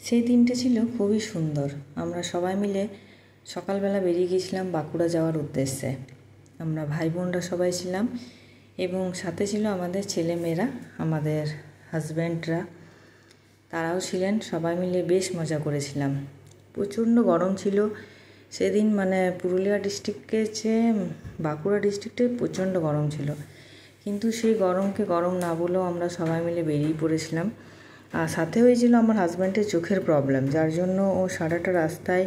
সেই দিনটা ছিল খুবই সুন্দর। আমরা সবাই মিলে সকালবেলা বেরিয়ে গিয়েছিলাম বাঁকুড়া যাওয়ার উদ্দেশ্যে। আমরা ভাই বোনরা সবাই ছিলাম এবং সাথে ছিল আমাদের ছেলেমেয়েরা, আমাদের হাজব্যান্ডরা, তারাও ছিলেন। সবাই মিলে বেশ মজা করেছিলাম। প্রচণ্ড গরম ছিল সেদিন, পুরুলিয়া ডিস্ট্রিক্টের চেয়ে বাঁকুড়া ডিস্ট্রিক্টে প্রচণ্ড গরম ছিল, কিন্তু সেই গরমকে গরম না বলেও আমরা সবাই মিলে বেরিয়ে পড়েছিলাম। আর সাথে হয়েছিল আমার হাজব্যান্ডের চোখের প্রবলেম, যার জন্য ও সারাটা রাস্তায়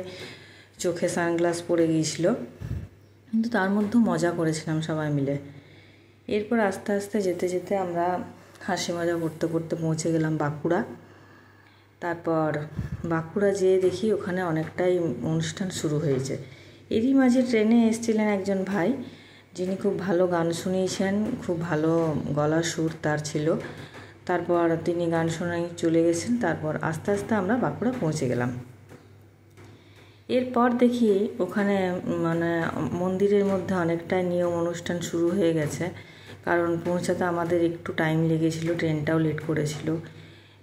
চোখে সানগ্লাস পরে গিয়েছিল, কিন্তু তার মধ্যেও মজা করেছিলাম সবাই মিলে। এরপর আস্তে আস্তে যেতে যেতে আমরা হাসি মজা করতে করতে পৌঁছে গেলাম বাঁকুড়া। তারপর বাঁকুড়া যেয়ে দেখি ওখানে অনেকটাই অনুষ্ঠান শুরু হয়েছে। এরই মাঝে ট্রেনে এসেছিলেন একজন ভাই, যিনি খুব ভালো গান শুনিয়েছেন, খুব ভালো গলার সুর তার ছিল। তারপর তিনি গান শোনাই চলে গেছেন। তারপর আস্তে আস্তে আমরা বাঁকুড়া পৌঁছে গেলাম। এরপর দেখি ওখানে মন্দিরের মধ্যে অনেকটাই নিয়ম অনুষ্ঠান শুরু হয়ে গেছে, কারণ পৌঁছাতে আমাদের একটু টাইম লেগেছিল, ট্রেনটাও লেট করেছিল।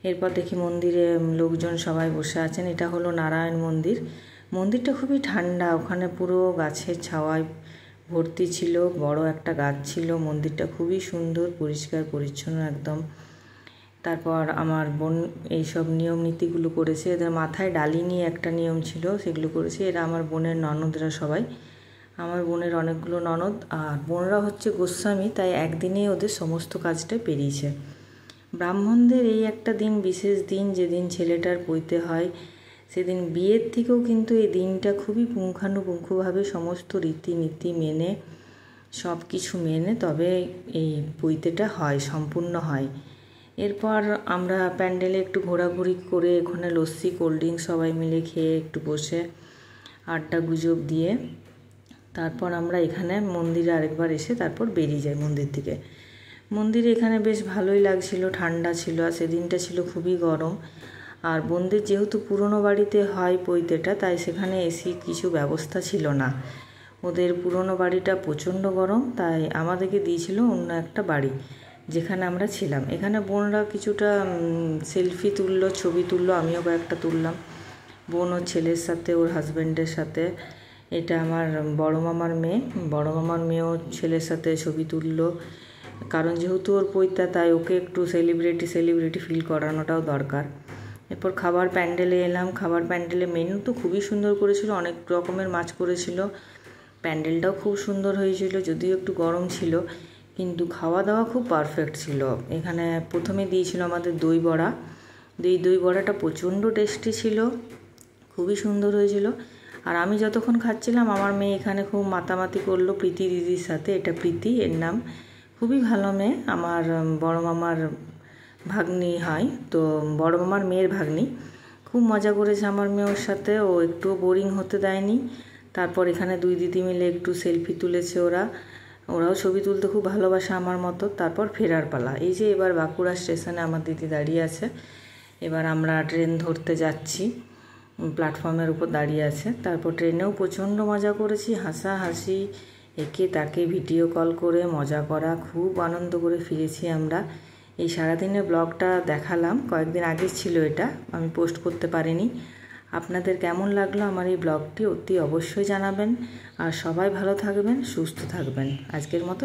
এরপর দেখি মন্দিরে লোকজন সবাই বসে আছেন। এটা হলো নারায়ণ মন্দির। মন্দিরটা খুবই ঠান্ডা, ওখানে পুরো গাছের ছাওয়ায় ভর্তি ছিল, বড় একটা গাছ ছিল। মন্দিরটা খুবই সুন্দর, পরিষ্কার পরিচ্ছন্ন একদম। তারপর আমার বোন এইসব নিয়ম নীতিগুলো করেছে। এদের মাথায় ডালি নিয়ে একটা নিয়ম ছিল, সেগুলো করেছে। এরা আমার বোনের ননদরা সবাই। আমার বোনের অনেকগুলো ননদ, আর বোনরা হচ্ছে গোস্বামী, তাই একদিনেই ওদের সমস্ত কাজটা পেরিয়েছে। ব্রাহ্মণদের এই একটা দিন, বিশেষ দিন, যেদিন ছেলেটার পৈতে হয়, সেদিন বিয়ের থেকেও কিন্তু এই দিনটা খুবই পুঙ্খানুপুঙ্খভাবে সমস্ত রীতিনীতি মেনে, সব কিছু মেনে তবে এই পৈতেটা হয়, সম্পূর্ণ হয়। এরপর আমরা প্যান্ডেলে একটু ঘোরাঘুরি করে ওখানে লস্যি, কোল্ড ড্রিঙ্কস সবাই মিলে খেয়ে একটু বসে আড্ডা গুজব দিয়ে তারপর আমরা এখানে মন্দিরে আরেকবার এসে তারপর বেরিয়ে যাই মন্দির থেকে। মন্দিরে এখানে বেশ ভালোই লাগছিল, ঠান্ডা ছিল, আর সেদিনটা ছিল খুবই গরম। আর বোনদের যেহেতু পুরনো বাড়িতে হয় পৈতেটা, তাই সেখানে এসি কিছু ব্যবস্থা ছিল না। ওদের পুরনো বাড়িটা প্রচণ্ড গরম, তাই আমাদেরকে দিয়েছিল অন্য একটা বাড়ি যেখানে আমরা ছিলাম। এখানে বোনরা কিছুটা সেলফি তুললো, ছবি তুললো, আমিও কয়েকটা তুললাম, বোন ওর ছেলের সাথে, ওর হাজব্যান্ডের সাথে। এটা আমার বড় মামার মেয়ে, বড় মামার মেয়েও ছেলের সাথে ছবি তুললো, কারণ যেহেতু ওর পৈতা, তাই ওকে একটু সেলিব্রিটি ফিল করানোটাও দরকার। এরপর খাবার প্যান্ডেলে এলাম। খাবার প্যান্ডেলে মেনু তো খুবই সুন্দর করেছিল, অনেক রকমের মাছ করেছিল। প্যান্ডেলটাও খুব সুন্দর হয়েছিল, যদিও একটু গরম ছিল, কিন্তু খাওয়া দাওয়া খুব পারফেক্ট ছিল। এখানে প্রথমে দিয়েছিল আমাদের দই বড়া। দই বড়াটা প্রচণ্ড টেস্টি ছিল, খুবই সুন্দর হয়েছিল। আর আমি যতক্ষণ খাচ্ছিলাম, আমার মেয়ে এখানে খুব মাতামাতি করলো প্রীতি দিদির সাথে। এটা প্রীতি এর নাম, খুবই ভালো মেয়ে, আমার বড় মামার ভাগ্নি হয়, তো বড় মামার মেয়ের ভাগ্নি। খুব মজা করেছে আমার মেয়ে ওর সাথে, ও একটুও বোরিং হতে দেয়নি। তারপর এখানে দুই দিদি মিলে একটু সেলফি তুলেছে, ওরাও ছবি তুলতে খুব ভালোবাসে আমার মতো। তারপর ফেরার পালা। এই যে এবার বাঁকুড়া স্টেশনে আমার দিদি দাঁড়িয়ে আছে, এবার আমরা ট্রেন ধরতে যাচ্ছি, প্ল্যাটফর্মের উপর দাঁড়িয়ে আছে। তারপর ট্রেনেও প্রচণ্ড মজা করেছি, হাসাহাসি, একে তাকে ভিডিও কল করে মজা করা, খুব আনন্দ করে ফিরেছি আমরা। এই সারাদিনের ব্লগটা দেখালাম, কয়েকদিন আগে ছিল এটা, আমি পোস্ট করতে পারিনি। আপনাদের কেমন লাগলো আমার এই ব্লগটি অতি অবশ্যই জানাবেন, আর সবাই ভালো থাকবেন, সুস্থ থাকবেন। আজকের মতো